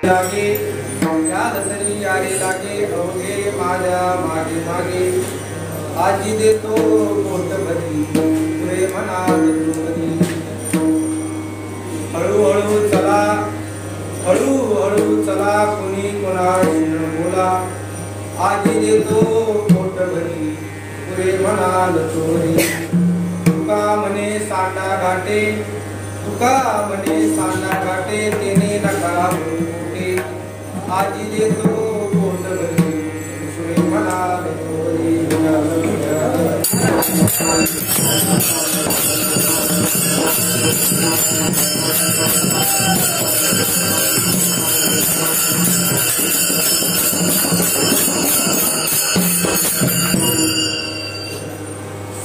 लागे या दसरी यारी लागे अवघे माझ्या मागे मागे आजी देतो कोटभरी पुरे मनात दुखरी हळूहळू चला हळूहळू चला कोणी कोणाशी न बोला आजी देतो कोटभरी पुरे मनात चोरी तुका मने सांडा घाटे तुका मने सांडा घाटे तेने नका आजी देतो कोटभरी पुरे मनात चोरी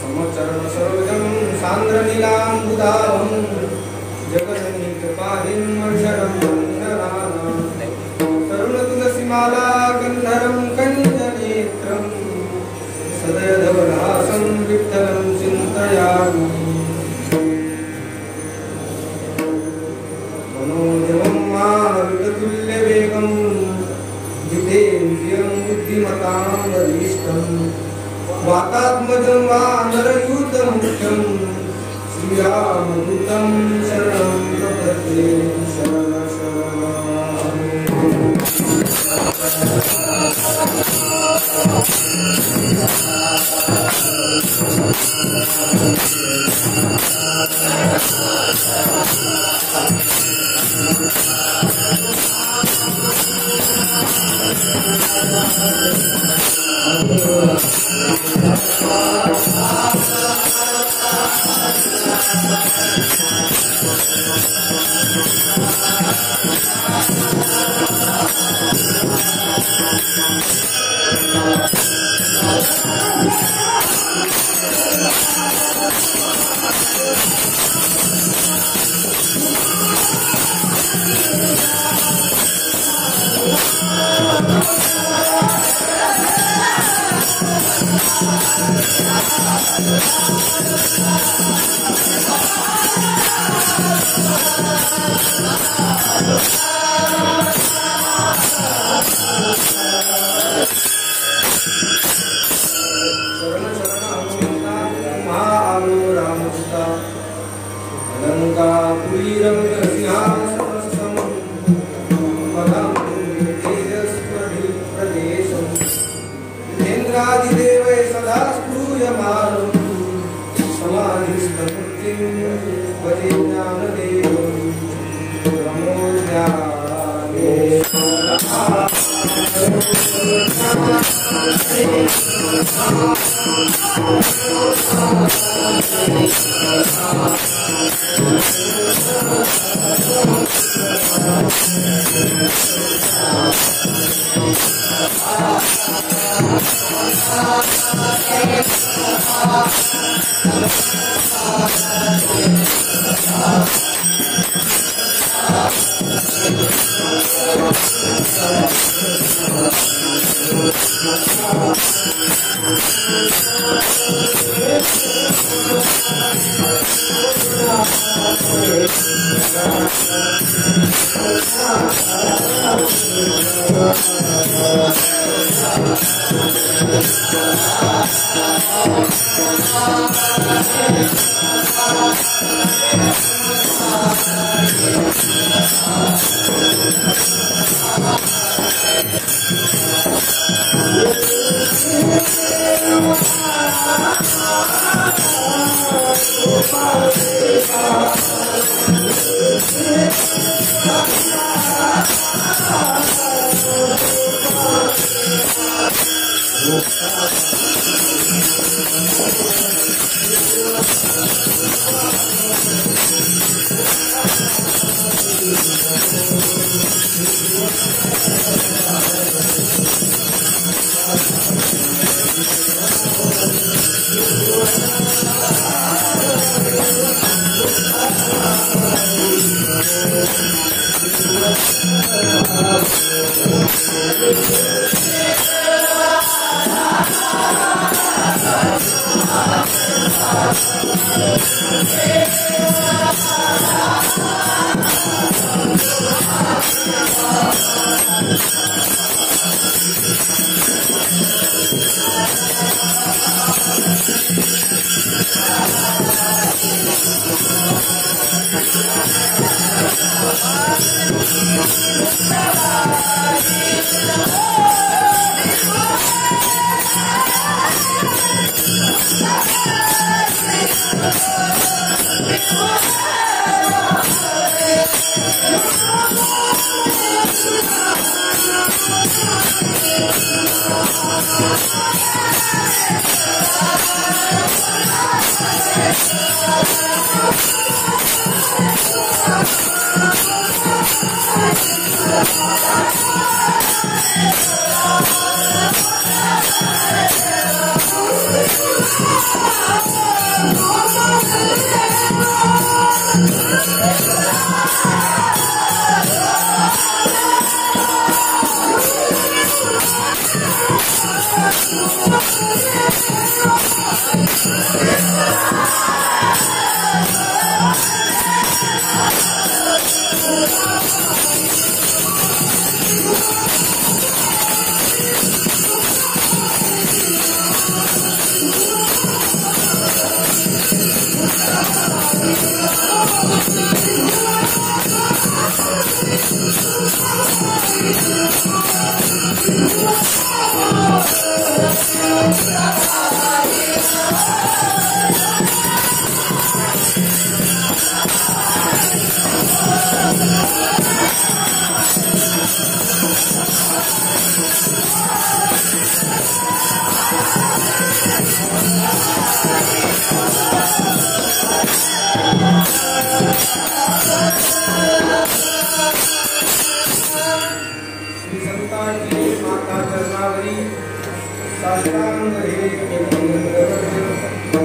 समचरण सरोजं सान्द्रनीलाम्बुदावं जगन्निकपाहिं मण्डलं मण्डलानां तरुणतुलसीमाला गन्धरं कञ्जनेत्रं सदयधवलहासं विठ्ठलं चिन्तयामि मनोजवं मारुततुल्यवेगं जितेन्द्रियं बुद्धिमतां वरिष्ठं वातात्मजं वानरयूथमुख्यं श्रीरामदूतं शरणं प्रपद्ये शरणं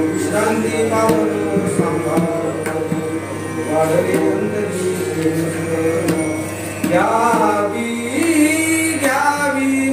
विश्रांती पावन सांभाळ वाढले अंतरी घ्यावी घ्यावी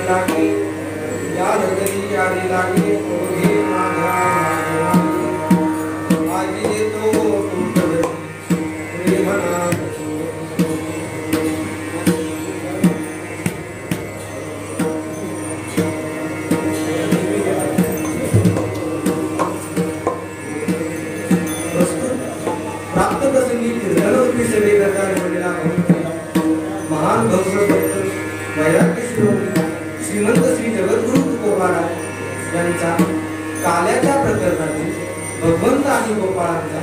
माती याद करी यारी लागे ओढ़े माघा महान भक्त वैराग्य श्रीमंत श्री जगद्गुरु तुकोबाराय यांचा काल्याच्या प्रकरणातील भगवंत आणि गोपाळांचा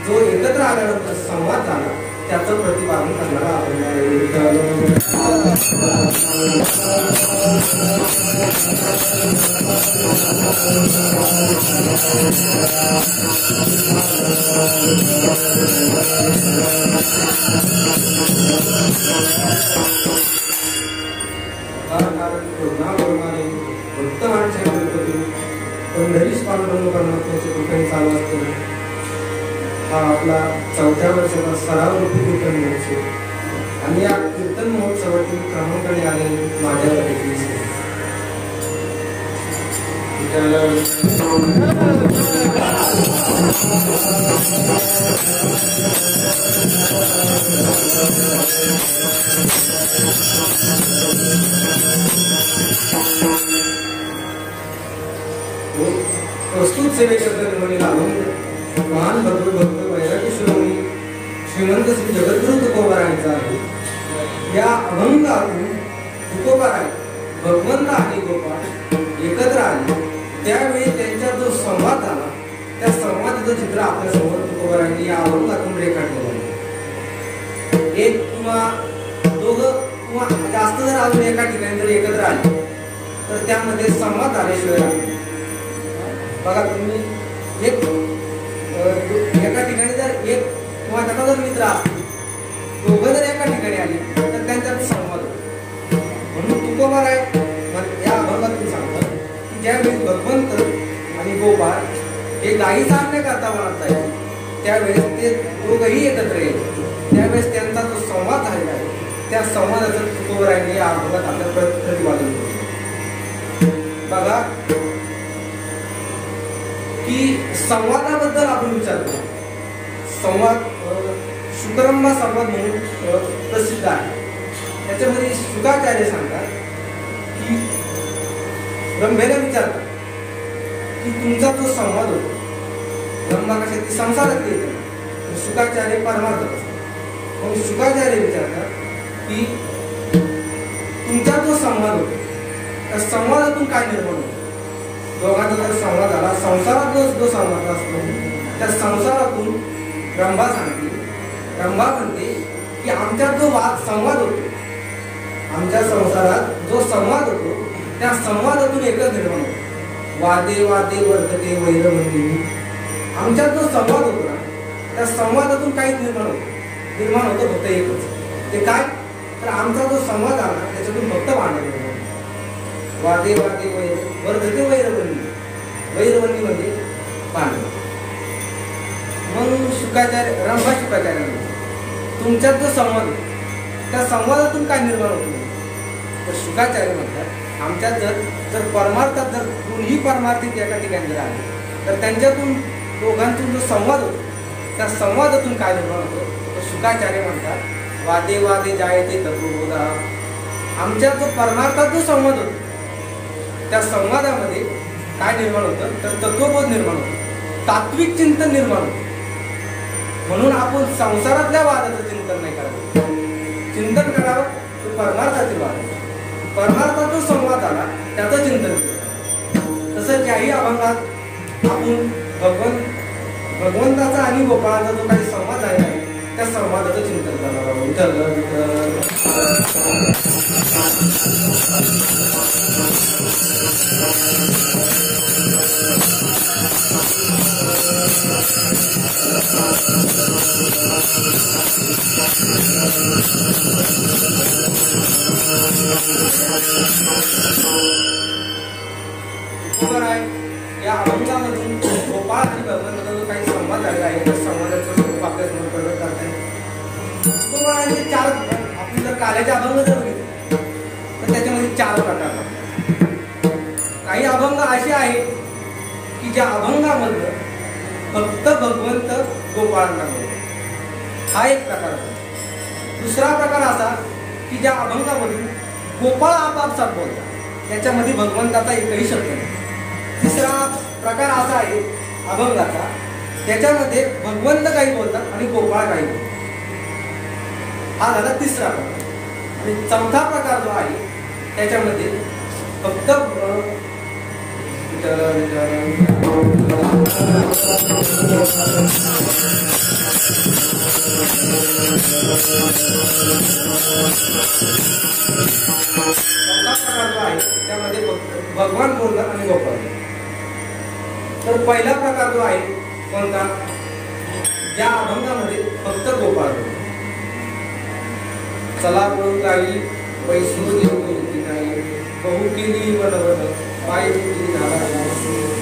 जो एकत्र आल्यानंतर संवाद झाला त्याचं प्रतिपादन करणारा भक्त माणसे पंढरीस पांडुरंग परमात्म्याचे कृपेने चालू असते. हा आपला 4थ्या वर्षाचा सराव रूपी कीर्तन महोत्सव आणि या कीर्तन महोत्सवातील क्रमांकाने आलेले माझ्याकडे प्रस्तुत सेवेकरता महान भक्त वैराग्य श्रीमंत श्री जगद्गुरु तुकोबारायांचा आहे. या अभंगातून तुकोबाराय भगवंत आणि गोपाळ एकत्र आले त्यावेळी त्यांचा जो संवाद झाला त्या संवादाचं चित्र आपल्या समोर तुकोबारायांनी या अभंगातून रेखाटलेलं आहे. एक किंवा दोघं किंवा जास्त जर अजून एका ठिकाणी जर एकत्र आले तर त्यामध्ये संवाद झाल्याशिवाय बघा तुम्ही एका ठिकाणी जर एक किंवा त्याचा जर मित्र असतो दोघं जर एका ठिकाणी आले तर त्यांच्यात संवाद होतो. म्हणून तुकोबाराय या अभंगातून सांगतात की ज्यावेळी भगवंत आणि गोपाळ हे गायी साधने करता म्हणत आहे त्यावेळेस ते दोघंही एकत्र येते. त्यावेळेस त्यांचा जो संवाद झालेला आहे त्या संवादाचं तुकोबारायांनी या अभंगात आपल्या प्रतिपादन केलं. बघा की संवादाबद्दल आपण विचार करू. संवाद शुकरंबा संवाद म्हणून प्रसिद्ध आहे. त्याच्यामध्ये शुकाचार्य सांगतात की ब्रह्मेला विचारतात की तुमचा जो संवाद होतो ब्रह्मा कशा ती संसारात येते शुकाचार्य परमार्थ असतात. मग शुकाचार्य विचारतात की तुमचा जो संवाद होतो त्या संवादातून काय निर्माण होतो. दोघांचा जर संवाद झाला संसारात जो संवाद असतो त्या संसारातून ब्रह्मा सांगते ब्रह्मा म्हणते की आमच्यात जो संवाद होतो आमच्या संसारात जो संवाद होतो त्या संवादातून एकच निर्माण होतो. वादे वादे वर्धते वैरवंती. आमच्यात जो संवाद होतो ना त्या संवादातून काहीच निर्माण होतं फक्त एकच. ते काय तर आमचा जो संवाद आला त्याच्यातून फक्त भांडण निर्माण. वादे वादे वर्धते वैरवंती. वैरवंती म्हणजे भांडण. मग शुकाचार्य ब्रह्मा शुकाचार्य तुमच्यात जो संवाद त्या संवादातून काय निर्माण होतो तर शुकाचार्य म्हणतात आमच्यात जर परमार्थात जर दोन्ही परमार्थिक एका ठिकाणी जर आले तर त्यांच्यातून दोघांतून जो संवाद होतो त्या संवादातून काय निर्माण होतो तर शुकाचार्य म्हणतात वादे वादे जायते तत्वबोधा. आमच्यात जो परमार्थात जो संवाद होतो त्या संवादामध्ये काय निर्माण होतं तर तत्वबोध निर्माण होतं. तात्विक चिंतन निर्माण होतं. म्हणून आपण संसारातल्या वादाचं चिंतन नाही करावं. चिंतन करावं तर परमार्थाचे वाद. परमार्थात जो संवाद आला त्याचं चिंतन केलं. तसं ज्याही अभंगात आपण भगवंताचा आणि गोपाळाचा जो काही संवाद झालेला आहे त्या संवादाचं चिंतन करणार आहोत. या अभंगामधून गोपाळ आणि भगवंताचा जो काही संवाद झालेला आहे त्या संवादाचं स्वरूप आपल्या समोर प्रकट करता येईल. गोपाळाचे चार आपण जर काल्याचे अभंग जर बघितले तर त्याच्यामध्ये 4 प्रकार आहेत. काही अभंग असे आहेत की ज्या अभंगामधलं फक्त भगवंत गोपाळांना बोलतो. हा एक प्रकार आहे. दुसरा प्रकार असा की ज्या अभंगामधून गोपाळ आपापसात बोलतात त्याच्यामध्ये भगवंताचा एकही शब्द नाही. तिसरा प्रकार असा आहे अभंगाचा त्याच्यामध्ये भगवंत काही बोलतात आणि गोपाळ काही बोलतात. हा झाला तिसरा प्रकार. आणि चौथा प्रकार जो आहे त्याच्यामध्ये फक्त त्यामध्ये भगवान बोलतात आणि गोपाळ. तर पहिला प्रकार जो आहे कोणता, ज्या अभंगामध्ये फक्त गोपाळ बोलतो. चला बोल काही पैसू नाही बहु केली बनवलं बाई झाला.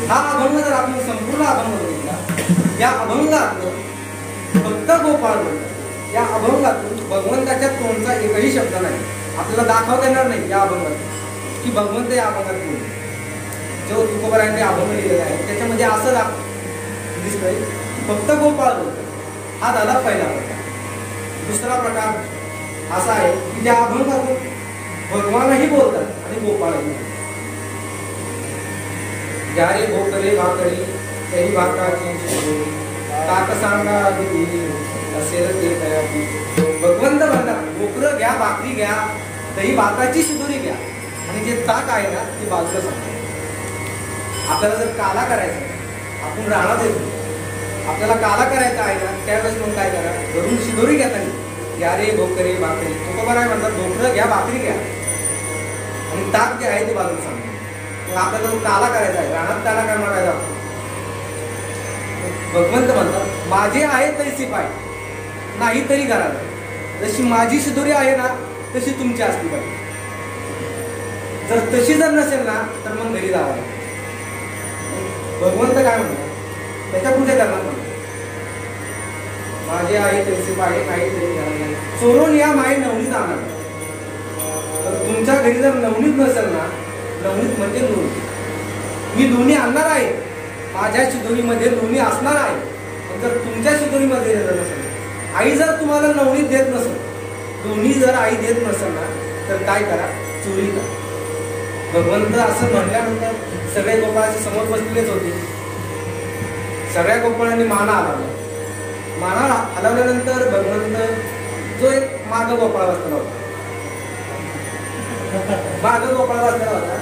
हा अभंग जर आपण संपूर्ण अभंग बघितला, या अभंगातून फक्त गोपाळ बोलतात. या अभंगातून भगवंताच्या तोंडचा एकही शब्द नाही. आपल्याला दाखवता येणार नाही या अभंगात की भगवंत या अभंगात बोलतो. जो तुकोबारायांनी अभंग लिहिलेला आहे त्याच्यामध्ये असं दिसतंय फक्त गोपाळ बोलतो. हा झाला पहिला प्रकार. दुसरा प्रकार असा आहे की ज्या अभंगातून भगवानही बोलतात आणि गोपाळही बोलतात. यारे भोकरे भाकरी त्याही भाकाची ताक सांगा असेल ते कयाची. भगवंत म्हणतात भोकरं घ्या, भाकरी घ्या, दही भाताची शिदोरी घ्या आणि जे ताक आहे ना ते बाजूला सांगा. आपल्याला जर काला करायचा, आपण राहणार येतो, आपल्याला काला करायचा आहे ना त्यावेळेस मग काय करा, घरून शिदोरी घेताना यारे भोकरे भाकरी तुकोबा काय म्हणतात भोकरं घ्या, भाकरी घ्या आणि ताक जे आहे ते बाजूला सांगा. मग आपल्याला जो काला करायचा आहे, रानात काला करणार आहे आपण. भगवंत म्हणतात माझे आहे तरी शिपाय नाही तरी घरात. जशी माझी शिदोरी आहे ना तशी तुमची असली पाहिजे. जर तशी जर नसेल ना तर मग घरी जावं. भगवंत काय म्हणतात त्याच्या पुढे करणार म्हणतात माझे आहे तरी शिपाय नाही तरी घरात. चोरून या माई नवनीत आणणार. तर तुमच्या घरी जर नवनीत नसेल ना, नवनीत म्हणजे लोणी, मी लोणी आणणार आहे, माझ्या शिदोरीमध्ये लोणी असणार आहे. पण जर तुमच्या शिदोरीमध्ये नसेल, आई जर तुम्हाला नवनीत देत नसेल, लोणी जर आई देत नसेल ना तर काय करा, चोरी करा. भगवंत असं म्हटल्यानंतर सगळे गोपाळाचे समोर बसलेलेच होते. सगळ्या गोपाळांनी माना हलवला. माना हलवल्यानंतर भगवंत जो एक माग गोपाळ बसलेला होता, माग गोपाळ बसलेला होता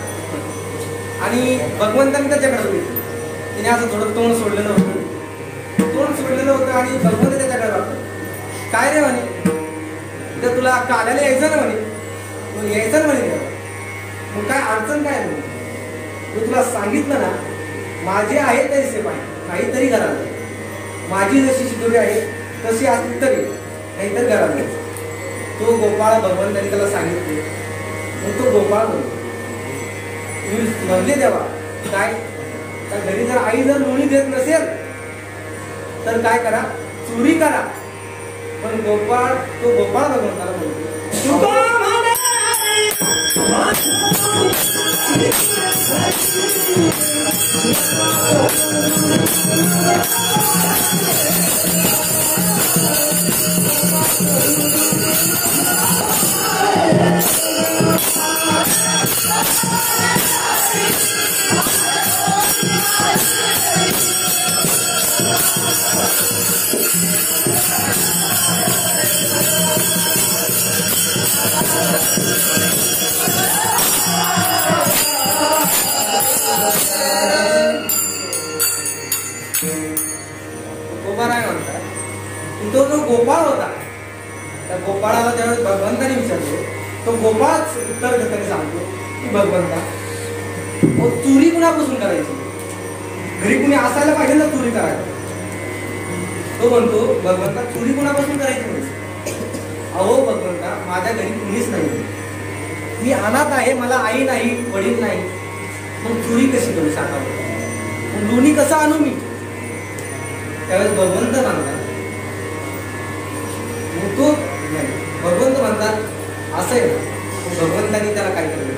आणि भगवंतांनी त्याच्याकडे बघितलं. तिने असं थोडं तोंड सोडलेलं होतं, तोंड सोडलेलं होतं आणि भगवंत त्याच्याकडे बघतात. काय रे म्हणे, तर तुला काल्याला यायचं ना म्हणे. मग यायचं म्हणे, मग काय अडचण काय म्हणे. मी तुला सांगितलं ना माझे आहे तरी सेवा आहे काहीतरी घरात. माझी जशी शिदोरी आहे तशी असली तरी नाहीतर घरात. तो गोपाळ भगवंतांनी त्याला सांगितले. मग तो गोपाळ म्हणतो तुम्ही म्हणले तेव्हा काय, घरी जर आई जर लोणी देत नसेल तर काय करा, चोरी करा. पण गोपाळ तो गोपाळ भगवंताला बोलतो तो जो गोपाळ होता त्या गोपाळाला ज्यावेळेस भगवंताने विचारतो, तो गोपाळच उत्तर देताना सांगतो की भगवंता चोरी कुणापासून करायची, घरी कुणी असायला पाहिजे ना चोरी करायला. तो म्हणतो भगवंता चोरी कुणापासून करायची म्हणजे, अहो भगवंता माझ्या घरी कुणीच नाही, मी अनाथ आहे, मला आई नाही वडील नाही, मग चोरी कशी करू सांगा, मग लोणी कसं आणू मी. त्यावेळेस भगवंत म्हणतात तो नाही, भगवंत म्हणतात असं आहे ना. भगवंतानी त्याला काय केलं,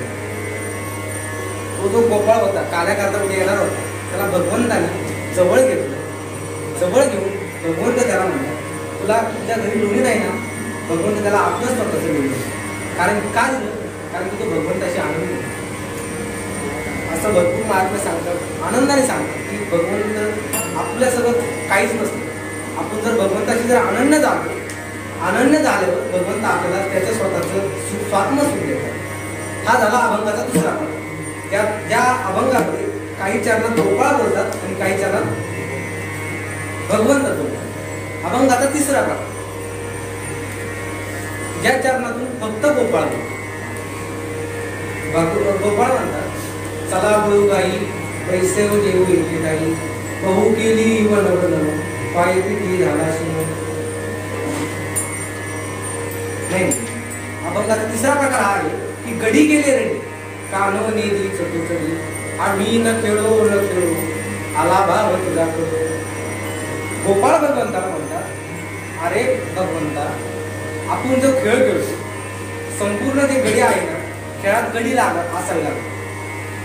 तो जो गोपाळ होता काल्या करता कुठे येणार होता त्याला भगवंतानी जवळ घेतलं. जवळ घेऊन भगवंत त्याला म्हणतात तुला तुझ्या घरी लोणी नाही ना. भगवंत त्याला आपलंच स्वतःच बोललं. कारण का दिलं, कारण की तो भगवंताशी आनंद. असं भरपूर महात्मे सांगतात, आनंदाने सांगतात की भगवंत आपल्यासोबत काहीच नसतं. आपण जर भगवंताशी जर अनन्य झाल्यावर भगवंत आपल्याला त्याचं स्वतःचं सुख हा झाला अभंगाचा दुसरा प्रकार. ज्या अभंगामध्ये काही चरणात गोपाळ बोलतात आणि काही चरणात भगवंत बोलतात. अभंगाचा तिसरा प्रकार ज्या चरणातून फक्त गोपाळ गोपाळ म्हणतात, चला बळू गाई पैसे देऊ येते काही, बहु केली वनवन पाय पिठी झाला शिव. नाही, अभंगाचा तिसरा प्रकार हा आहे की गडी गेले रे कानो नेदी चतुचरी, आम्ही न खेळो न खेळो आला भाव तुझा करो. गोपाळ भगवंताला म्हणतात, अरे भगवंता, आपण जो खेळ खेळतो संपूर्ण जे गडी आहे ना, खेळात गडी लागत असायला,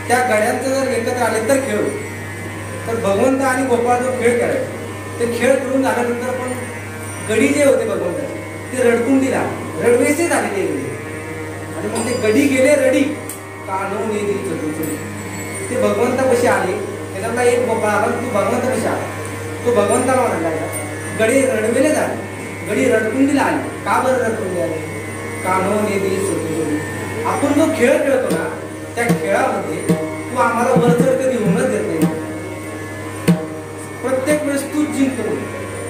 त्या गड्यांचं जर एकत्र आले तर खेळ. तर भगवंत आणि गोपाळ जो खेळ खेळायचे ते खेळ खेळून झाल्यानंतर पण गडी जे होते भगवंताचे ते रडकुंडी लागले, रडवेसे झाले ते गडी. आणि मग ते गडी गेले रडी कानो नेदी चतुचरी. ते भगवंतापाशी आले, त्याच्यातला एक गोपाळ आला, तू भगवंतापाशी आला. तो भगवंताला म्हणाला, गडी रडवेले झाले, गडी रडकुंडीला आले. का बरं रडकुंडी आले? कानो नेदी चतुचरी. आपण जो खेळ खेळतो ना, त्या खेळामध्ये तू आम्हाला वरचढ कधी होऊनच देत नाही. प्रत्येक वेळेस तू जिंकतो,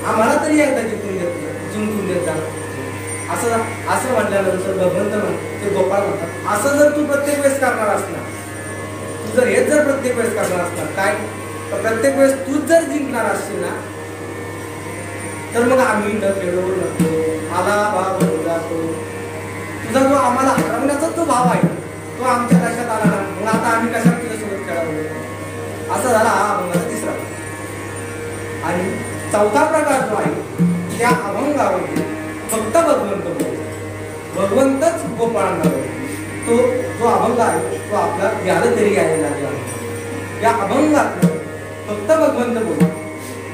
आम्हाला तरी एकदा जिंकून देत जा. असं म्हटल्यानंतर भगवंत ते गोपाळ म्हणतात, असं जर तू प्रत्येक वेळेस करणार असणार, तू जर हेच जर प्रत्येक वेळेस करणार असणार काय, तर प्रत्येक वेळेस तूच जर जिंकणार असशील ना, तर मग आम्ही न खेळू नको आला भाव जातो. तुझा जो आम्हाला हरवण्याचा जो भाव आहे तो आमच्या लक्षात आला ना, मग आता आम्ही कशा तुझ्यासोबत खेळावं. असा झाला हा अभंगाचा तिसरा. आणि चौथा प्रकार जो आहे त्या अभंगामध्ये फक्त भगवंत बोलतो, भगवंतच गोपाळांना बोलतो. तो जो अभंग आहे तो आपला याला तरी यायला लागला. या अभंगात फक्त भगवंत बोलतो.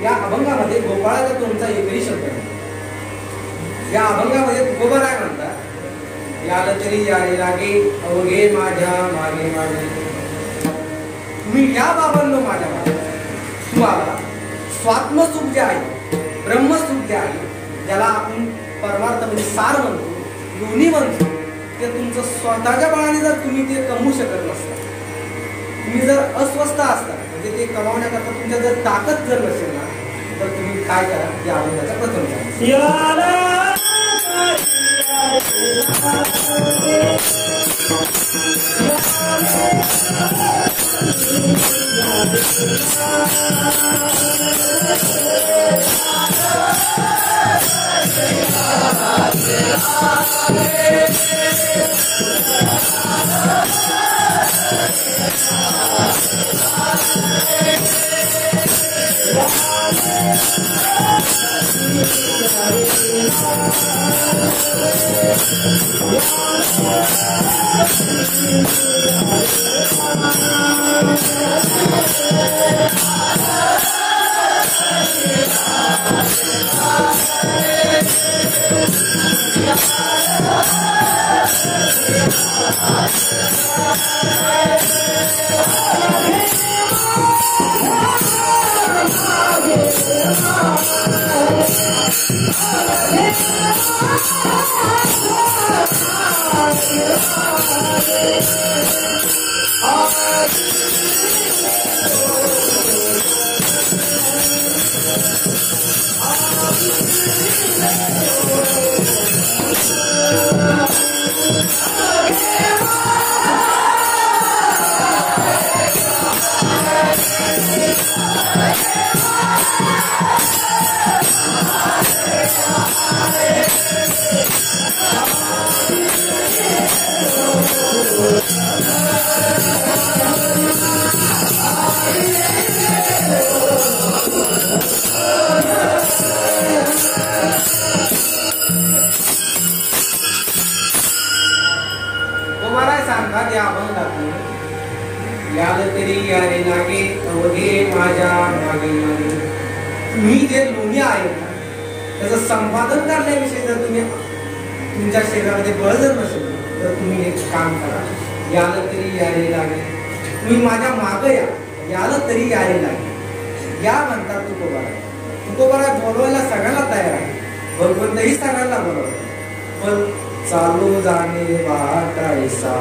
या अभंगामध्ये गोपाळाचा तोंडचा एकही शब्द नाही. या अभंगामध्ये तुकोबा काय म्हणतात, याला तरी याले लागे अवघे माझ्या मागे मागे. तुम्ही या बाबांनो माझ्या मागे. तुम्हाला स्वात्मसुख जे आहे, ब्रह्मसुख जे आहे, ज्याला आपण परमार्थामध्ये सार म्हणतो, योनी म्हणतो, ते तुमचं स्वतःच्या बळाने जर तुम्ही ते कमवू शकत नसता, तुम्ही जर अस्वस्थ असता, म्हणजे ते कमावण्याकरता तुमच्या जर ताकद जर नसेल ना, तर तुम्ही काय करा, या अभंगाचा प्रथम करा. तुम्ही जे लोणी आहे त्याचं संपादन करण्याविषयी जर तुम्ही तुमच्या शरीरामध्ये बळ जर नसेल तर तुम्ही एक काम करा, याला तरी यायला लागेल. तुम्ही माझ्या मागं या, याला तरी यायला लागेल. या म्हणतात तुकोबाराय. तुकोबाराय बोलवायला सगळ्यांना तयार आहे, भगवंतही सगळ्यांना बोलवतो, पण चालू जाणे वाटायसा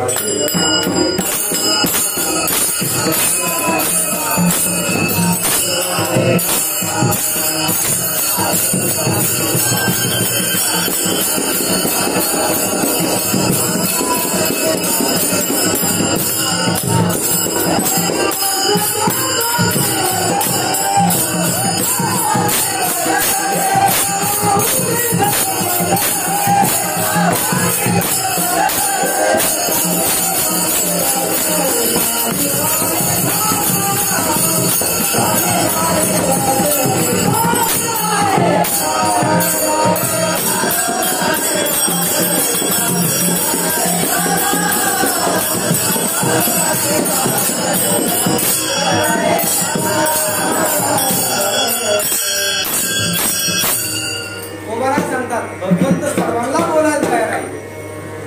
सांगतात भगवंत सर्वांना बोलायला तयार आहे.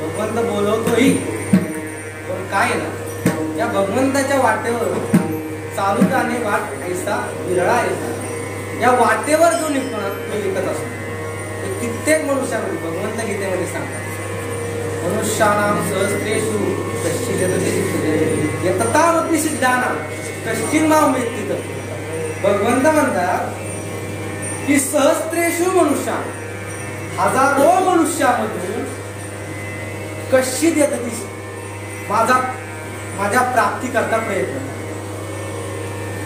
भगवंत बोलवतोही, पण काय ना या भगवंताच्या वाटेवर चालू जाणे वाट ऐसा विरळा ऐसा, या वाटेवर जो निघतो तो विकत असतो. कित्येक मनुष्यामध्ये भगवंत गीतेमध्ये सांगतात मनुष्यानाम सहस्रेषु कश्चित् यततामपि सिद्धानां कश्चिन् मां वेत्ति. भगवंत म्हणतात की सहस्रेषु मनुष्या, हजारो मनुष्यामधून कश्चित् यतती, माझ्या प्राप्ती करता प्रयत्न,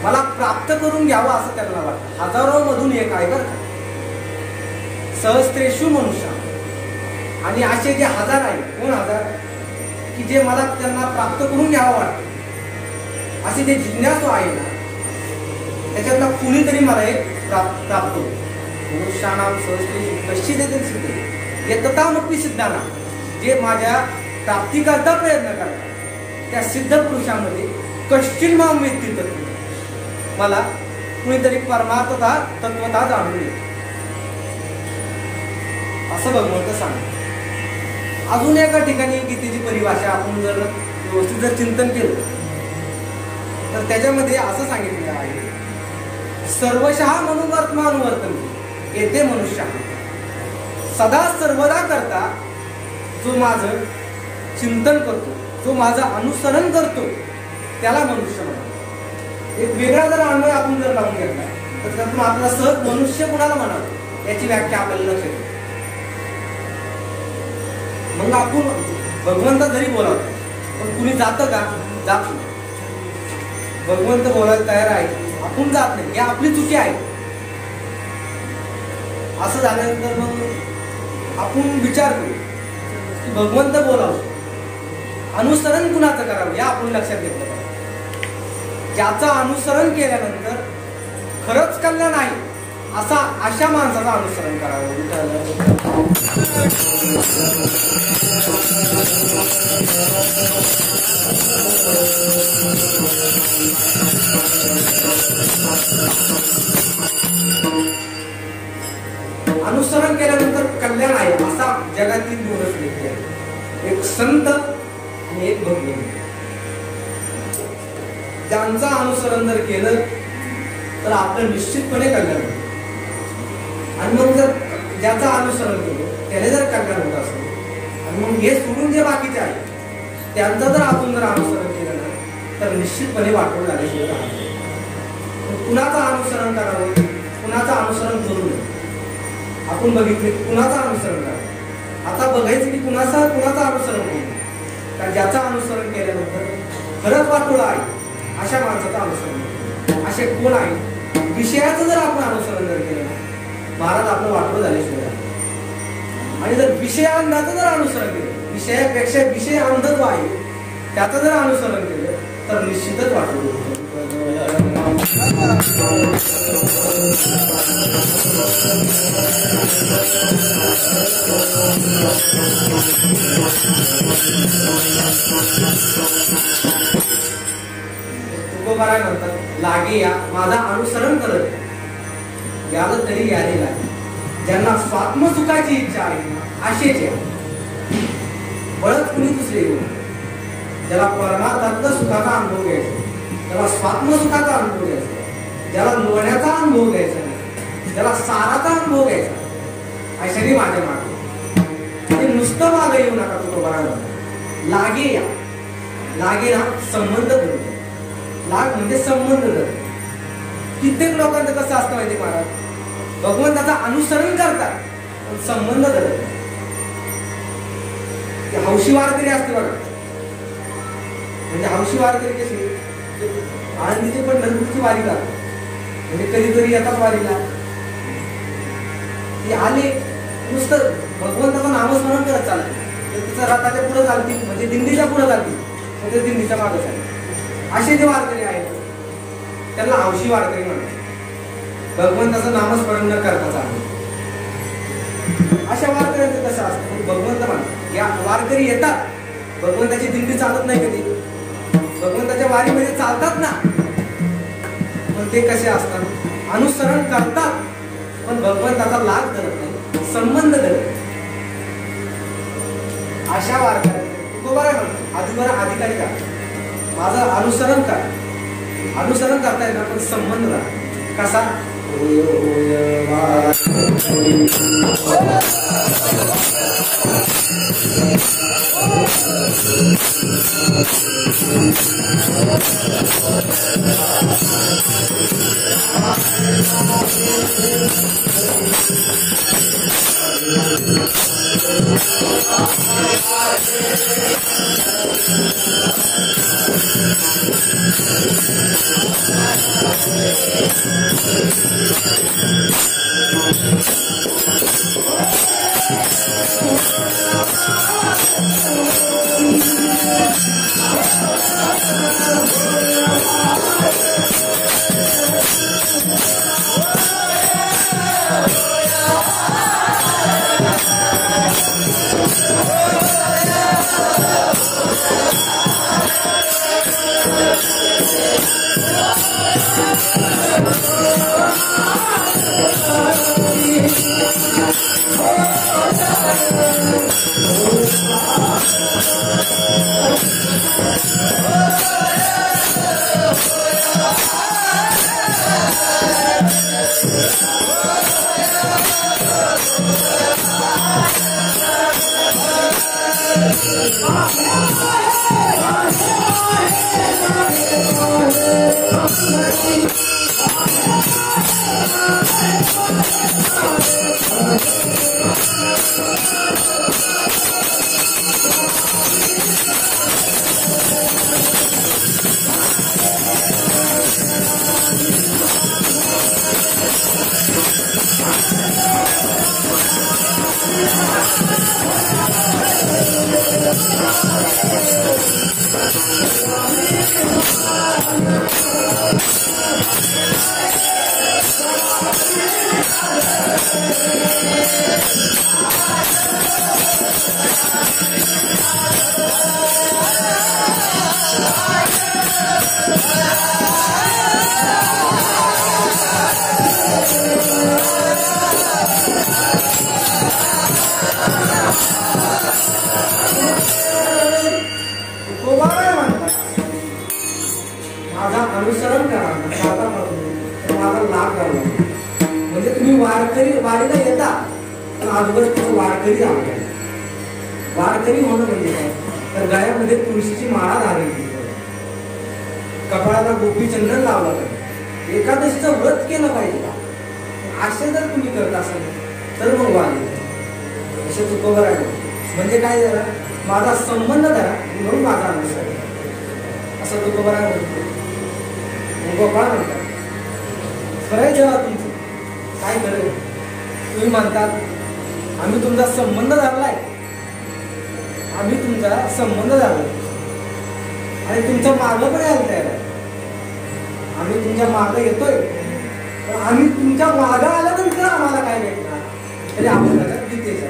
मला प्राप्त करून घ्यावं असं त्यांना वाटतं. हजारो मधून एक आहे बरं का, सहस्रेषु मनुष्य. आणि असे जे हजार आहे, कोण हजार की जे मला त्यांना प्राप्त करून घ्यावं वाटतं, असे जे जिज्ञासू आहे ना, त्याच्यातला कुणीतरी मला एक प्राप्त होतो. मनुष्यानाम सहस्रेषु कश्चित् यततामपि सिद्धानां, जे माझ्या प्राप्ती करता प्रयत्न करतात त्या सिद्ध पुरुषांमध्ये कश्चिन् मां वेत्ति तत्त्वतः, मला कुणीतरी परमार्थता तत्वता जाणून येते असं भगवंत सांगतात. अजून एका ठिकाणी गीतेची परिभाषा आपण जर व्यवस्थित जर चिंतन केलं तर त्याच्यामध्ये असं सांगितलेलं आहे, सर्वशः मनुवर्तमानुवर्तन्ते येते मनुष्य, सदा सर्वदा करता जो माझं चिंतन करतो, जो माझं अनुसरण करतो त्याला मनुष्य म्हणतात. एक वेगळा जर अन्वय आपण जर लावून घेतला तर त्यातून आपला सहज मनुष्य कुणाला म्हणावं याची व्याख्या आपल्याला लक्षात येते. मग आपण भगवंत जरी बोलावतो पण कुणी जातं का? जात नाही. भगवंत बोलायला तयार आहे, आपण जात नाही, ही आपली चुकी आहे. असं झाल्यानंतर मग आपण विचार करू की भगवंत बोलावं, अनुसरण कुणाचं करावं या आपण लक्षात घेतलं पाहिजे. ज्याचं अनुसरण केल्यानंतर खरंच कल्याण आहे अशा माणसाचं अनुसरण करावं. अनुसरण केल्यानंतर कल्याण आहे असा जगातील दोनच व्यक्ती आहेत, एक संत आणि एक भगवंत. ज्यांचं अनुसरण जर केलं तर आपलं निश्चितपणे कल्याण होतं. आणि मग जर ज्याचं अनुसरण केलं त्याने जर कल्याण होत असेल आणि मग हे सोडून जे बाकीचे आहेत त्यांचं जर आपण जर अनुसरण केलं ना तर निश्चितपणे वाटून झाल्याशिवाय राहणार. कुणाचं अनुसरण करावं, कुणाचं अनुसरण करू नये. आपण बघितले कुणाचं अनुसरण करावं, आता बघायचं की कुणाचं अनुसरण होईल. कारण ज्याचं अनुसरण केल्यानंतर खरंच वाटोळा आहे अशा माणसाचं अनुसरण. असे कोण आहे? विषयाचं जर आपण अनुसरण जर केलं ना महाराज आपलं वाटोळं झाल्याशिवाय. आणि जर विषयांधाचं जर अनुसरण केलं, विषयापेक्षा विषय अंधत्व आहे त्याचं जर अनुसरण केलं तर निश्चितच वाटोळं होतं. तुकोबाराय म्हणतात लागे या माझा अनुसरण करत याला तरी याने लागे. ज्यांना स्वात्मसुखाची इच्छा आहे असेच या, बळच कुणी दुसरे येऊ. ज्याला परमार्थातलं सुखाचा अनुभव घ्यायचा, ज्याला स्वात्मसुखाचा अनुभव घ्यायचा, ज्याला लोण्याचा अनुभव घ्यायचा नाही, ज्याला साराचा अनुभव घ्यायचा, अशाने माझ्या मागे ते नुसतं मागे येऊ नका तुकोबाराय लागे या. लागे ना संबंध धरतो. लाग म्हणजे संबंध धरतो. कित्येक लोकांचं कसं असतं माहिती महाराज, भगवंताचं अनुसरण करतात पण संबंध धरत नाही. हौशी वारकरी असते बघा, म्हणजे हौशी वारकरी कशी आनंदीची पण नंदीची वारी करतात. म्हणजे कधीतरी येतात वारीला, ती आले नुसतं भगवंताचं नामस्मरण करत चालते. तिचं रथाच्या पुढे चालतील म्हणजे दिंडीच्या पुढे चालतील, म्हणजे दिंडीच्या मागे चालतील. असे जे वारकरी आहेत त्यांना हौशी वारकरी म्हणतात. भगवंताचं नामस्मरण न करता चालते. अशा वारकऱ्यांचं कसं असतं, भगवंत म्हणतात या वारकरी येतात, भगवंताची दिंडी चालत नाही कधी, भगवंताच्या वारीमध्ये चालतात ना, पण ते कसे असतात, अनुसरण करतात पण भगवंताचा लाभ धरत नाही, संबंध धरत नाही. अशा वारकऱ्यांचं तुकोबाराय म्हणतात अधिकार अधिकारी का माझं अनुसरण कर, अनुसरण करता येणार पण संबंध राहा. कसा अनुसरण करा, माझा लाभ घ्यावा. म्हणजे तुम्ही वारीला येता पण आजूबाजूचं वारकरी राहता. वारकरी होणं म्हणजे काय, तर गळ्यामध्ये तुळशीची माळा घालायची, कपाळाला गोपीचंदन लावलं पाहिजे, एकादशीचं व्रत केलं पाहिजे. असे जर तुम्ही करत असाल तर मग वारी असे तुकोबाराय म्हणजे काय जरा माझा संबंध धरा म्हणून माझा अनुसरण असं तुकोबाराय म्हणतो. गोपाळ म्हणतात खरंय जेव्हा तुमचं काय खरंय, तुम्ही म्हणतात आम्ही तुमचा संबंध धरलाय, आम्ही तुमचा संबंध धरलाय आणि तुमच्या मागं पण यायला तयार आहे. आम्ही तुमच्या मागं येतोय, पण आम्ही तुमच्या मागं आल्यानंतर आम्हाला काय भेटणार तरी आपल्याला तिथेच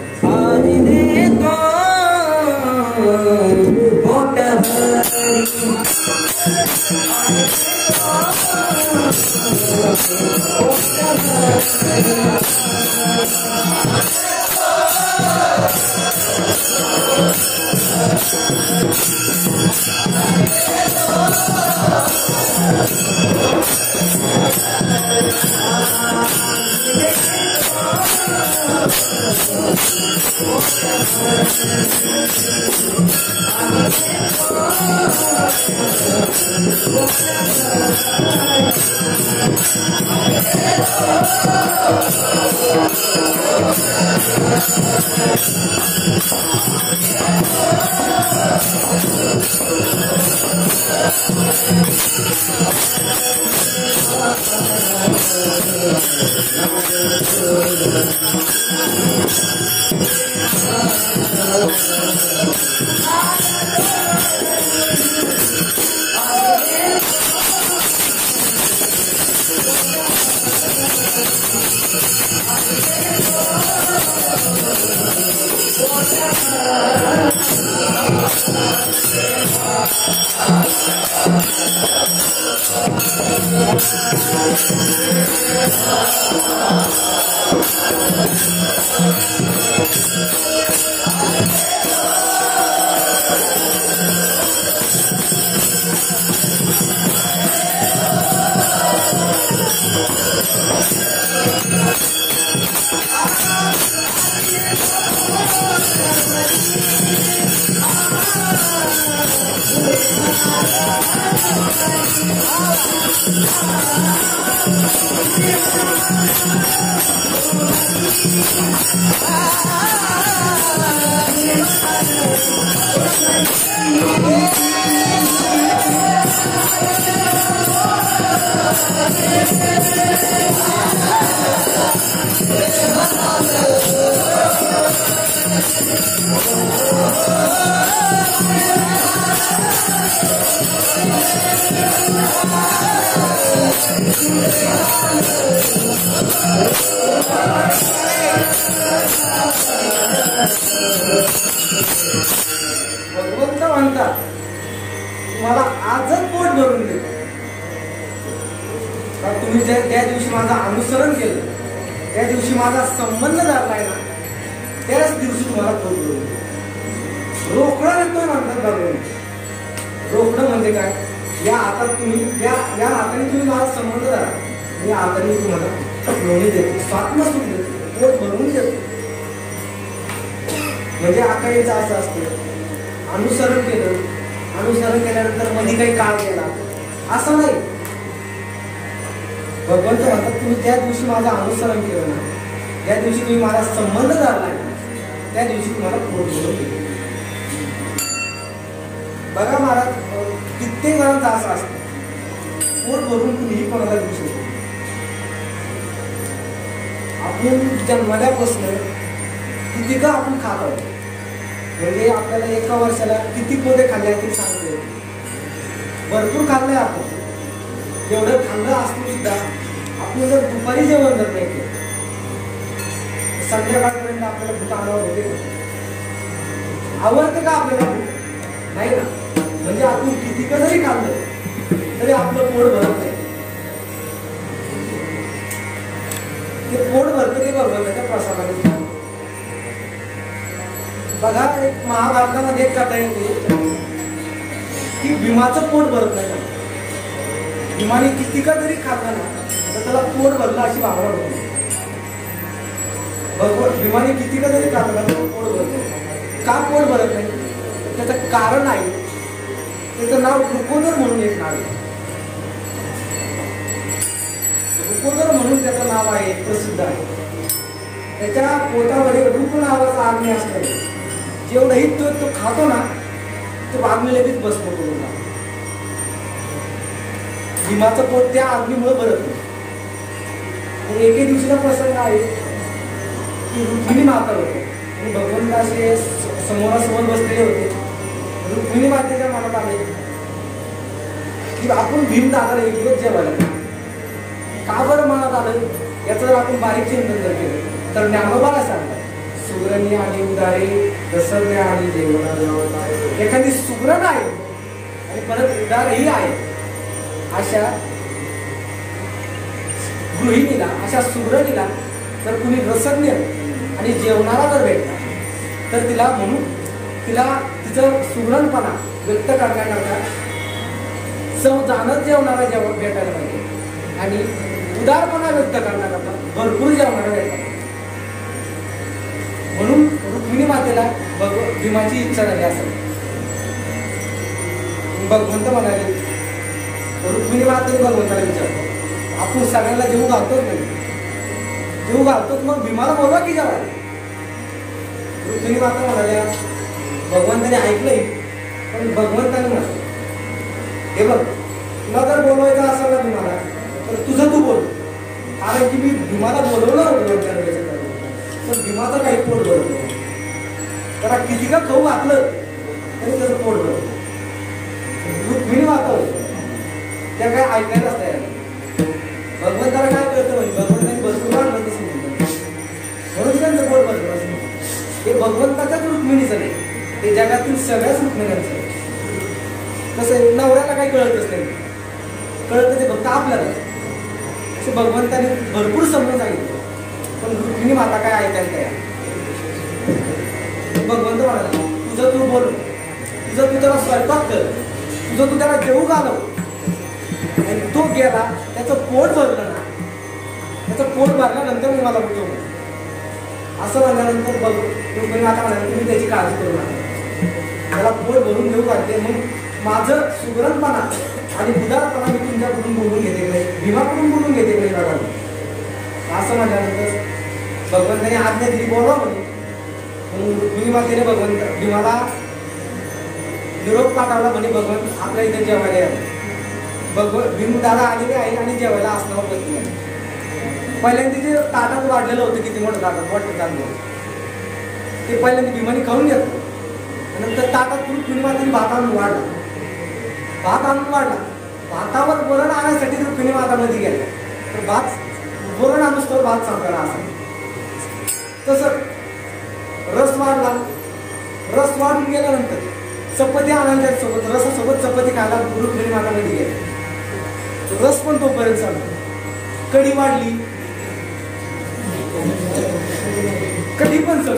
भगवंत म्हणतात मला आजच पोट भरून दे. तुम्ही त्या दिवशी माझं अनुसरण केलं, त्या दिवशी माझा संबंध झालाय ना, त्याच दिवशी तुम्हाला पोट भरून दे. रोकडं देतोय म्हणतात भगवंत. रोकडं म्हणजे काय? या हातात तुम्ही या हाताने तुम्ही माझा संबंध झाला, या हाताने तुम्हाला लोणी देतो, स्वात्मसुख देतो, पोट भरून देतो. म्हणजे आकाळीचं असं असतं, अनुसरण केलं, अनुसरण केल्यानंतर मध्ये काही काळ गेला असं नाही. भगवंत म्हणतात तुम्ही त्या दिवशी माझं अनुसरण केलं ना, त्या दिवशी तुम्ही माझा संबंध झालाय ना, त्या दिवशी तुम्हाला पोट भरून देतो. बघा महाराज, कित्येक जणांचं असं असतं, पोट भरून कुणीही कोणाला देऊ शकतो. आपण जन्मल्यापासून किती का आपण खात आहोत, म्हणजे आपल्याला एका वर्षाला किती पोते खाल्ले ते सांगते. भरपूर खाल्लंय आपण. एवढं खाल्लं असतं सुद्धा आपण जर दुपारी जेवण जर नाही केलं, संध्याकाळपर्यंत आपल्याला भूक आणावं होते. आवडते का आपल्याला भूक? नाही ना. म्हणजे आपण किती का जरी खाल्लं तरी आपलं पोट भरत नाही. ते पोट भरतं ते बरोबर त्याच्या प्रसादाने. बघा, एक महाभारतामध्ये एक कथा येते की भीमाचं पोट भरत नाही. भीमाने किती का जरी खाल्लं ना तर त्याला पोट भरलं अशी भावना होती. भीमाने किती का जरी खाल्लं ना त्याला पोट भरत. का पोट भरत नाही? त्याचं कारण आहे, त्याचं नाव रुकोदर म्हणून एक नाव आहे. रुकोदर म्हणून त्याचं नाव आहे, प्रसिद्ध आहे. त्याच्या पोटामध्ये रुक नावाचा आग्नेय असतो. जेवढंही तो खातो ना तो आग्नेय लगेच भस्म करून जातो. भीमाचं पोट त्या अग्नीमुळे भरत नाही. एके दिवशीचा प्रसंग आहे की रुक्मिणी माता होते आणि भगवंत असे समोरासमोर बसलेले होते. रुक्मिणी मातेच्या मनात आले की आपण भीम दादाला एक दिवस जेवायला. का बरं मनात आलं याचं जर आपण बारीक चिंतन जर केलं तर ज्ञानोबाला सांगतात, सुग्रणी आली उदारे रसने आली जेवणा. एखादी सुग्रण आहे आणि परत उदारही आहे, अशा गृहिणीला, अशा सुग्रणीला जर कुणी रसज्ञ आणि जेवणारा जर भेटला तर तिला म्हणून तिला तिचं सुग्रणपणा व्यक्त करण्याकरता चव जाणत जेवणारा जेवण भेटायला पाहिजे आणि उदारपणा व्यक्त करण्याकरता भरपूर जेवणारा भेटायला. म्हणून रुक्मिणी मातेला भीमाची इच्छा झाली असं भगवंत म्हणाले. रुक्मिणी मातेने भगवंताला विचारतो, आपण सगळ्यांना जेवू घालतोच नाही, जेवू घालतोच, मग भीमाला बोलवा की जेवायला. रुक्मिणी माता म्हणाल्या, भगवंताने ऐकलंय, पण भगवंताने म्हणाले, हे बघ, तुला जर बोलवायचं असेल ना भीमाला तर तुझं तू बोल, कारण की मी भीमाला बोलवलं होतं, पण भीमाचं काही पोट भरलं, त्याला किती का खाऊ घातलं तरी त्याचं पोट भरलं. रुक्मिणी माता होती, त्या काय ऐकायलाच तयार नाही. भगवंताला काय कळतं म्हणजे भगवंताने भरपूर वाढलं तसं म्हणतात, म्हणून त्यांचं पोट भरलं असं. हे भगवंताच्याच रुक्मिणीचं नाही, हे जगातील सगळ्याच रुक्मिण्यांचं. कसं आहे, नवऱ्याला काही कळतच नाही, कळतं ते फक्त आपल्याला. असे भगवंताने भरपूर समजून सांगितलं, पण रुक्मिणी माता काय ऐकायला तयार. भगवंत म्हणाला, तुझं तू बोल, तुझं तू त्याला स्वयंपाक कर, तुझं तू त्याला जेवू घालव. आणि तो गेला, त्याचं पोट भरलं ना, त्याचं पोट भरल्यानंतर मी मला बोलतो असं म्हणल्यानंतर रुक्मिणी माता म्हणाली, तुम्ही त्याची काळजी करू नका, त्याला पोट भरून घेऊ घालते. मग माझं सुगरणपणा आणि उदारपणा मी तुमच्याकडून बोलून घेते नाही, भीमाकडून बोलून घेते नाही बघा. असं म्हटल्यानंतर भगवंताने आज्ञा दिली, बोलवा म्हणे. म्हणून रुक्मिणी मातेने भीमाला निरोप पाठवला, म्हणे भगवंत आपल्या इथे जेवायला यावं. भीम दादा आलेले आहे आणि जेवायला असणार पत्नी आहे. पहिल्यांदा जे ताटात वाढलेलं होतं, किती मोठं ताटात वाटतं तांदूळ, ते पहिल्यांदा भीमाने खाऊन घेतलं. नंतर ताटात रुक्मिणी मातेने भात आणून वाढला, भात आणून वाढला, भातावर वरण आणण्यासाठी रुक्मिणी मातामध्ये गेला, तर भात वरण आणूस तर भात संपला. असं तसं रस वाढला, रस वाढून गेल्यानंतर चपाती आणायला सोबत, रसासोबत चपाती खायला रुक्मिणी मातामध्ये गेला, रस पण तोपर्यंत चालतो. कढी वाढली, कढी पण चल.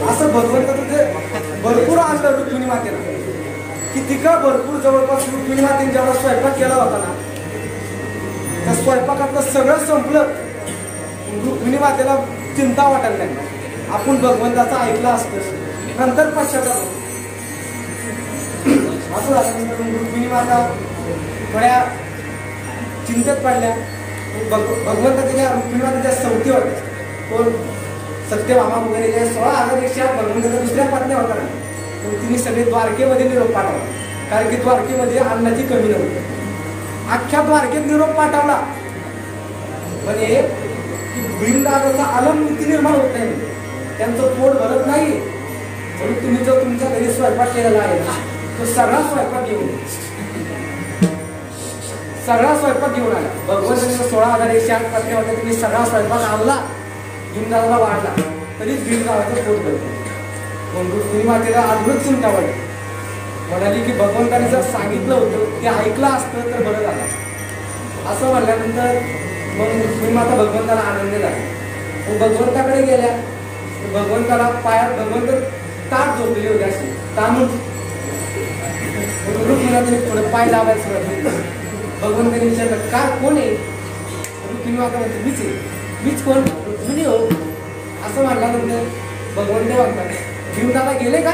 असं भगवंताचं ते भरपूर आणलं रुक्मिणी मातेला, किती का भरपूर. जवळपास रुक्मिणी मातेने जेव्हा स्वयंपाक केला होता ना, त्या स्वयंपाकातलं सगळं संपलं. रुक्मिणी मातेला चिंता वाटायला लागली, आपण भगवंताचं ऐकलं असतं, नंतर पश्चाताप. असं झाल्यानंतर रुक्मिणी माता थोड्या चिंतेत पडल्या. भगवंताच्या रुक्मिणी मातेच्या सवती होत्या, कोण सत्यभामा वगैरे ज्या 16,108 भगवंताच्या दुसऱ्या पत्न्या होत्या ना, तर तिने सगळे द्वारकेमध्ये निरोप पाठवला, कारण की द्वारकेमध्ये अन्नाची कमी नव्हती. अख्ख्या द्वारकेत निरोप पाठवला, म्हणजे भीमदादाचा अलमवृत्ती निर्माण होत नाही, त्यांचं पोट भरत नाही. म्हणून तुम्ही जो तुमच्या घरी स्वयंपाक केलेला आहे ना, तो सगळा स्वयंपाक घेऊन आला. भगवंताने 16,108 पत्न्या होत्या, तुम्ही सगळा स्वयंपाक आणला, भीमदादाला वाढला, तरीच भीमदादाचं पोट भरलं. म्हणून रुक्मिणी मातेला अद्भुत चिंता वाटली, म्हणाली की भगवंताने जर सांगितलं होतं ते ऐकलं असतं तर बरं झालं. असं म्हणल्यानंतर मग रुक्मिणी माता भगवंताला आनंद झाला. मग भगवंताकडे गेल्या, भगवंताला पायात भगवंत ताट झोपलेले होते असे तांदूळ. रुक्मिणीने थोडं पाय लावायला सुरुवात केली. भगवंताने विचारलं, काय कोण आहे? रुक्मिणी माता म्हणते, मीच आहे. मीच कोण? रुक्मिणी हो. असं म्हणल्यानंतर भगवंत म्हणतात, भीमदादा गेले का?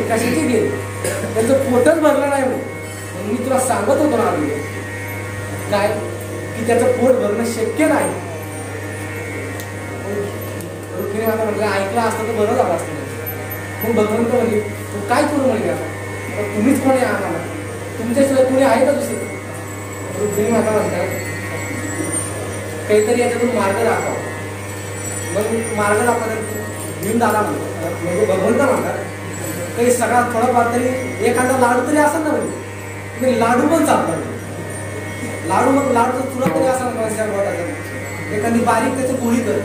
कशाचे गेले? त्यांचं पोटच भरलं नाही. म्हणून मी तुला सांगत होतो ना काय, की त्याचं पोट भरणं शक्य नाही. रुक्मिणी माता म्हटलं, ऐकलं असतं तर बरं झालं असतं. मग भगवंत म्हणले, तू काय करू म्हणजे आता, तुम्हीच कोणी आम्हाला, तुमच्याशिवाय कुणी आहे का दुसरं? रुक्मिणी माता म्हणतात, काहीतरी याच्यातून मार्ग दाखवा. मग मार्ग दाखवतात भीमदादा म्हणतात, म्हणजे भगवंत म्हणतात, काही सगळा थोडाफार तरी एखादा लाडू तरी असेल ना, म्हणजे लाडू पण चालतात. लाडू मग लाडूचा चुरा तरी असेल, एखादी बारीक त्याची पोळी कर,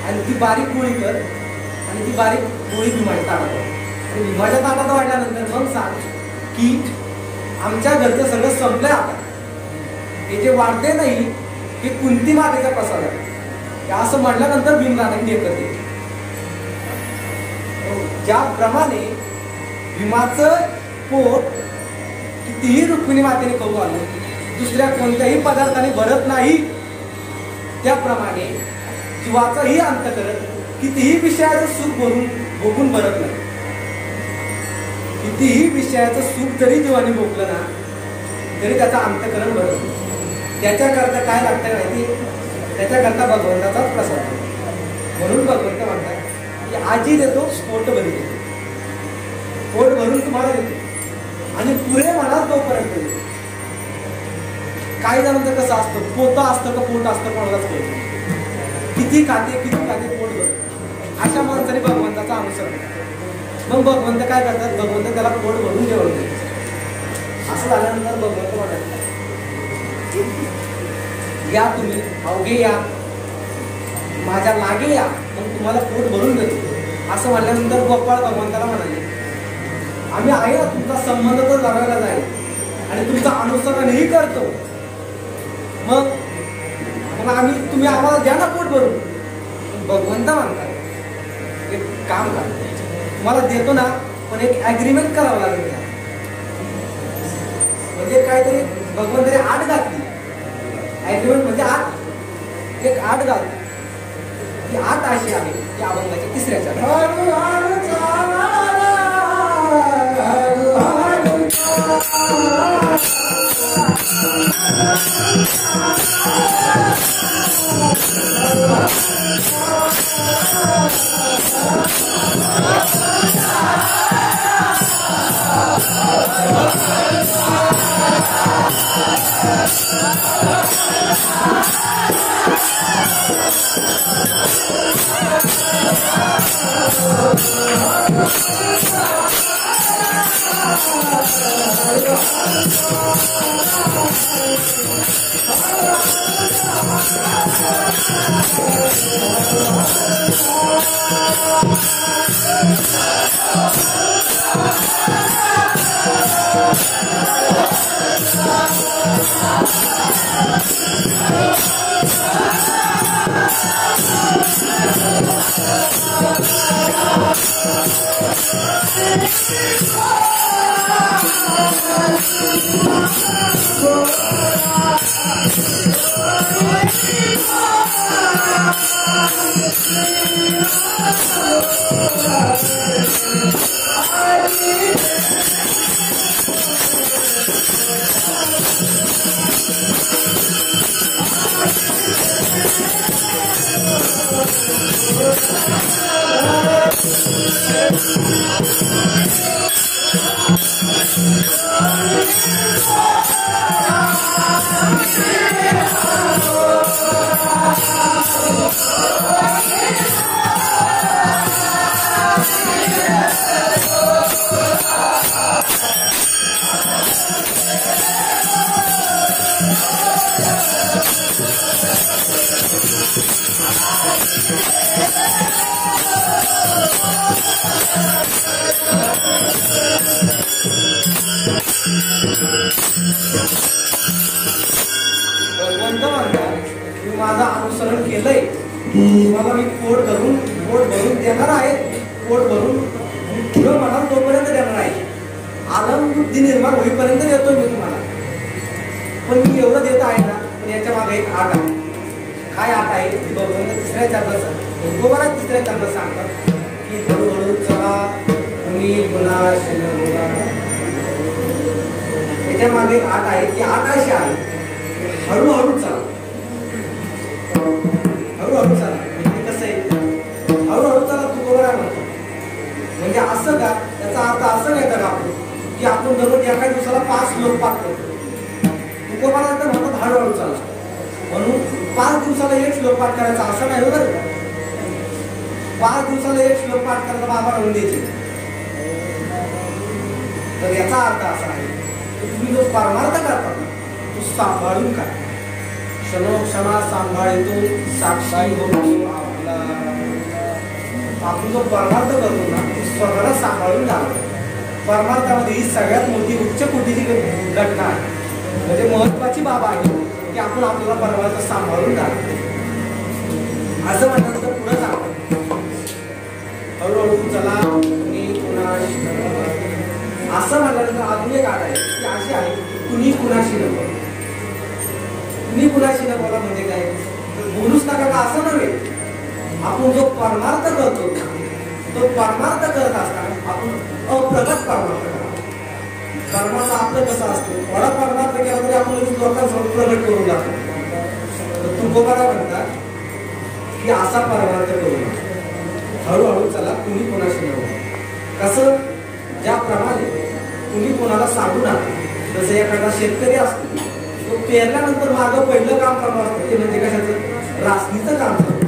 आणि ती बारीक पोळी कर, आणि ती बारीक पोळी भीमाच्या ताटात. आणि भीमाच्या ताटात वाढल्यानंतर मग सांग की आमच्या घरचं सगळं संपलंय, आता हे जे वाढते नाही हे कुंती मातेचा प्रसाद आहे. असं म्हटल्यानंतर भीमदादांनी एकत्र ज्याप्रमाणे भीमाचं पोट कितीही रुक्मिणी मातेने खाऊ आलं, दुसऱ्या कोणत्याही पदार्थाने भरत नाही. त्याप्रमाणे जीवाचंही अंतःकरण कितीही विषयाचं सुख भोगून बरत नाही. कितीही विषयाचं सुख जरी जीवाने भोगलं ना तरी त्याचा अंतःकरण बरत नाही. त्याच्याकरता काय लागतं माहिती? त्याच्याकरता भगवंताचाच प्रसाद आहे. म्हणून भगवंत म्हणतात की आजी देतो पोट भरून देतो. पोट भरून तुम्हाला देतो आणि पुरे मनात तोपर्यंत देतो. काही जणांचं कसं असतं, पोतं असतं का पोट असतं कोणालाच कळत नाही. किती खाते पोट भरतं. अशा माणसाने भगवंताचं अनुसरण करतात. मग भगवंत काय करतात? भगवंत त्याला पोट भरून जेवण देतात. असं झाल्यानंतर भगवंत म्हणतात या तुम्ही अवघे या माझ्या लागे या मग तुम्हाला पोट भरून देतो. असं म्हणल्यानंतर गोपाळ भगवंताला म्हणाले आम्ही आहे ना, तुमचा संबंध तर जगायला जाईल आणि तुमचं अनुसरणही करतो. मग तुम्ही आम्हाला द्या ना पोट भरून. भगवंत म्हणतात एक काम करा, तुम्हाला देतो ना पण एक ऍग्रीमेंट करावं लागेल. म्हणजे काहीतरी भगवंताने आठ घातली. ऍग्रीमेंट म्हणजे आठ, एक आठ घातली. ती आठ अशी आहे की अभंगाच्या तिसऱ्याच्या भगवंत म्हणतात मी माझं अनुसरण केलंय, तुम्हाला मी पोट भरून देणार आहे. पोट भरून पुढं म्हणाल तोपर्यंत देणार आहे. आलम बुद्धी निर्माण होईपर्यंत देतो मी तुम्हाला. पण मी एवढं देत आहे ना, पण याच्या मागे एक आठ आहे. काय आठ आहे? भगवंत तिसऱ्या चरणात सांगतात की हळूहळू चला तुम्ही गुन्हा त्याच्या मागे एक आठ आहे. ती आठ अशी आहे हळूहळू चला. हळूहळू चला म्हणजे कसं आहे? हळूहळू चला तुकोबा काय म्हणतो म्हणजे असं का? त्याचा अर्थ असं नाही का आपण की आपण दररोज एका दिवसाला 5 श्लोक पाठ करतो. तुकोबाला तर म्हणतात हळूहळू चला म्हणून 5 दिवसाला 1 श्लोक पाठ करायचा असं नाही बरं. 5 दिवसाला 1 श्लोक पाठ करायचा बाबा राहून द्यायचे. तर याचा अर्थ असा आहे की तुम्ही जो परमार्थ करता तो सांभाळून करा. क्षणोक्षणा सांभाळतो साक्षी होतो आपला. आपण जो परमार्थ करतो ना तो स्वतःला सांभाळून घालतो. परमार्थामध्ये ही सगळ्यात मोठी उच्च कोटीची घटना आहे. म्हणजे महत्वाची बाब आहे की आपण आपल्याला परमार्थ सांभाळून घालतो. असं म्हटल्यानंतर पुढे सांगतो हळूहळू चला तुम्ही कुणाशी असं म्हटल्यानंतर अजून एक आठ आहे की अशी आहे तुम्ही कुणाशी नको. तुम्ही कुणाशी न बोला म्हणजे काय? बोलूच नका का असं नव्हे. आपण जो परमार्थ करतो तो परमार्थ करत असताना आपण अप्रगत परमार्थ करावा. परमार्थ आपलं कसं असतं, थोडा परमार्थ केला तरी आपण लोकांसमोर प्रगट करून जातो. तर तुकोबारा म्हणतात की असा परमार्थ करू नका, हळूहळू चला, कुणी कोणाशी नव्हे. कसं, ज्याप्रमाणे कुणी कोणाला सांगू नका. जसं एखादा शेतकरी असतो, तो पेरल्यानंतर मागं पहिलं काम करणार असतं ते म्हणजे कशाचं, रासणीचं काम करतो.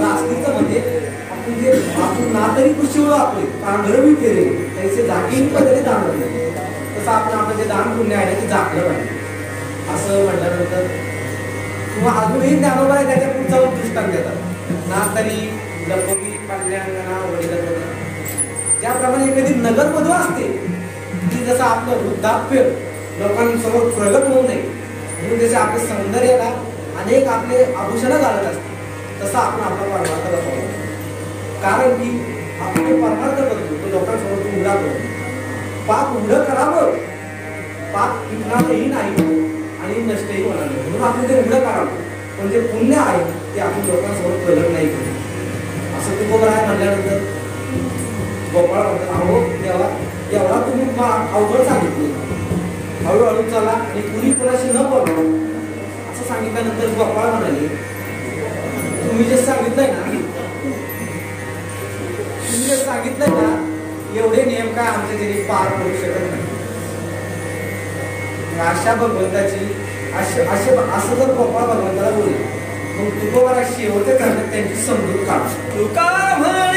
रासणीचं म्हणजे आपण ना तरी कृषीवर आपले पांढरवी केले त्याचे झाकीन पद्धतीने दान करतो. तसं आपण आपलं जे दान पुण्य आहे ते झाकलं पाहिजे. असं म्हटल्यानंतर किंवा अजूनही ज्ञानोबा आहे त्याच्या पुढचा दृष्टांत देतात. ना तरी लपवी पाडल्याना वडील, ज्याप्रमाणे एखादी नगरवधू असते की जसं आपलं वृद्धाप्य लोकांसमोर प्रगट होऊ नये म्हणून जसे आपल्या सौंदर्याला अनेक आपले आभूषणं घालत असते, तसं आपण आपला परमार्थ दाखवतो. कारण की आपण जो परमार्थ करतो तो लोकांसमोर तो उघडा करतो. पाप उघडं करावं, पाप टिकणारही नाही आणि नष्टही होणार नाही, म्हणून आपण ते उघडं करावं. पण जे पुण्य आहे ते आपण लोकांसमोर प्रगट नाही करू. असं तुकोबर आहे म्हणल्यानंतर गोपाळ म्हणतात, अहो देवा, एवढा तुम्ही अवघड सांगितलं, हळूहळू चला आणि कुणी कोणाशी न बोला असं सांगितल्यानंतर गोपाळ म्हणाले, तुम्ही जे सांगितलंय ना एवढे नियम काय आमच्या जरी पार पडू शकत नाही. अशा भगवंताची असं जर गोपाळ भगवंताला बोलले मग तुकोबारा शेवटच्या करण्यात त्यांची समजूत काढ. तुका म्हणे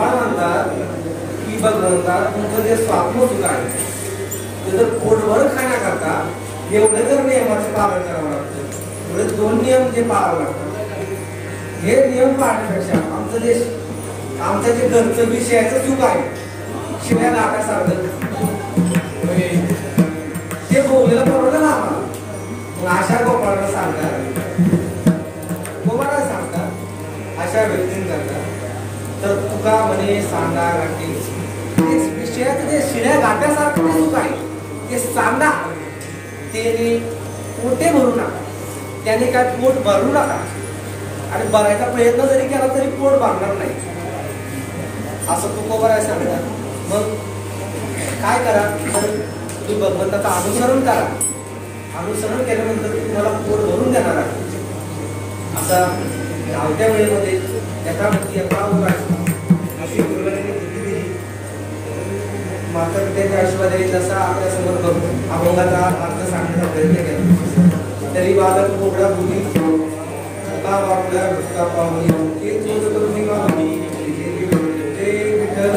म्हणतात की भगवंता तुमचं जे स्वप्न सुद्धा आहे ते जर पोटभर खाण्याकरता एवढे जर नियमाचं पालन करावं लागतं, एवढे 2 नियम जे पाळावं लागतात, हे नियम पाळण्यापेक्षा आमचं जे घरचं विषयाचं सुख आहे शिव्या नाट्यासारखं ते बोललेलं परवडलं ना आम्हाला. मग अशा गोपाळाला सांगतात अशा व्यक्तींकरता तर तुका म्हणे सांगा गाठी विषयाचं जे शिड्या गाठ्यासारखं जे सुख आहे ते सांगा, त्याने पोटे भरू नका, त्याने काय पोट भरू नका आणि भरायचा प्रयत्न जरी केला तरी पोट भरणार नाही असं तुकोबराय सांगतात. मग काय करा, तर तुम्ही भगवंताचं अनुसरण करा, अनुसरण केल्यानंतर तुम्हाला पोट भरून देणार आहे. असा धावत्या वेळेमध्ये अशी गुरुवारीने बुद्धी दिली, माता पित्याच्या आशीर्वादाने जसा आपल्या समोर बघून अभंगाचा अर्थ सांगण्याचा प्रयत्न केला तरी बालक बोबडा बोली तुका वापला तुका पाहुणी ते चोच करून पाहुणी ते विठ्ठल